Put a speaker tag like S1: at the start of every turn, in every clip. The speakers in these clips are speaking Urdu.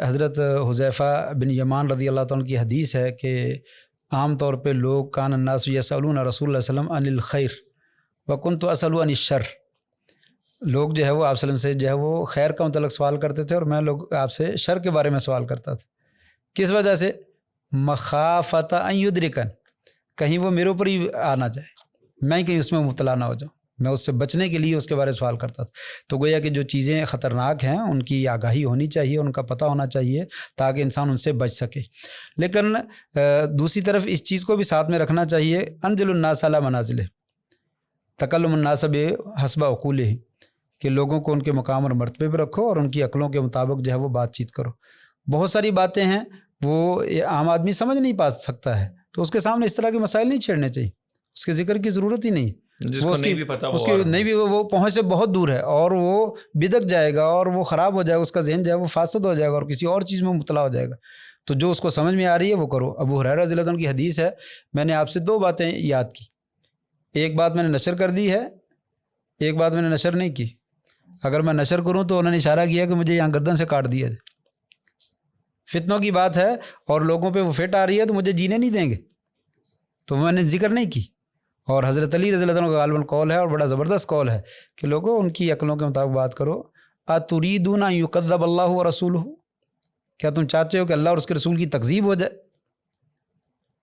S1: حضرت حذیفہ بن یمان رضی اللہ تعالیٰ کی حدیث ہے کہ عام طور پہ لوگ کان الناس یسألون رسول اللہ صلی اللہ علیہ وسلم عن الخیر وکنت اسأل عن الشر، لوگ جو ہے وہ آپ صلی اللہ علیہ وسلم سے جو ہے وہ خیر کا متعلق سوال کرتے تھے، اور میں آپ سے شر کے بارے میں سوال کرتا تھا. کس وجہ سے؟ مخافۃ ان یدرکن، کہیں وہ میرے اوپر ہی آ نہ جائے، میں کہیں اس میں مبتلا نہ ہو جاؤں، میں اس سے بچنے کے لیے اس کے بارے میں سوال کرتا تھا. تو گویا کہ جو چیزیں خطرناک ہیں ان کی آگاہی ہونی چاہیے، ان کا پتہ ہونا چاہیے تاکہ انسان ان سے بچ سکے. لیکن دوسری طرف اس چیز کو بھی ساتھ میں رکھنا چاہیے، انزل الناس علی منازل، تکلم الناس بحسب عقولہ، کہ لوگوں کو ان کے مقام اور مرتبے پہ رکھو اور ان کی عقلوں کے مطابق جو ہے وہ بات چیت کرو. بہت ساری باتیں ہیں وہ عام آدمی سمجھ نہیں پا سکتا ہے، تو اس کے سامنے اس طرح کے مسائل نہیں چھیڑنے چاہیے، اس کے ذکر کی ضرورت ہی نہیں. وہ نہیں بھی وہ پہنچ سے بہت دور ہے اور وہ بدک جائے گا اور وہ خراب ہو جائے گا، اس کا ذہن جو ہے وہ فاسد ہو جائے گا اور کسی اور چیز میں مبتلا ہو جائے گا. تو جو اس کو سمجھ میں آ رہی ہے وہ کرو. ابو ہریرہ رضی اللہ عنہ کی حدیث ہے، میں نے آپ سے 2 باتیں یاد کی، ایک بات میں نے نشر کر دی ہے، ایک بات میں نے نشر نہیں کی. اگر میں نشر کروں تو انہوں نے اشارہ کیا کہ مجھے یہاں گردن سے کاٹ دیا جائے. فتنوں کی بات ہے اور لوگوں پہ وہ فٹ آ رہی ہے تو مجھے جینے نہیں دیں گے، تو میں نے ذکر نہیں کی. اور حضرت علی رضی اللہ عنہ کا غالباً قول ہے اور بڑا زبردست قول ہے کہ لوگوں ان کی عقلوں کے مطابق بات کرو. اتریدون ان یکذب اللہ ورسولہ، کیا تم چاہتے ہو کہ اللہ اور اس کے رسول کی تکذیب ہو جائے؟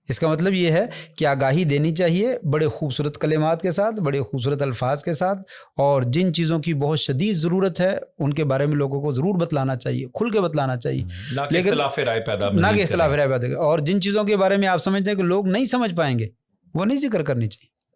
S1: اس کا مطلب یہ ہے کہ آگاہی دینی چاہیے بڑے خوبصورت کلمات کے ساتھ، بڑے خوبصورت الفاظ کے ساتھ، اور جن چیزوں کی بہت شدید ضرورت ہے ان کے بارے میں لوگوں کو ضرور بتلانا چاہیے، کھل کے بتلانا چاہیے،
S2: نہ کہ اختلاف رائے پیدا
S1: نہ کہ اختلاف رائے پیدا. اور جن چیزوں کے بارے میں آپ سمجھتے ہیں کہ لوگ نہیں سمجھ پائیں گے وہ نہیں ذکر کرنی چاہیے.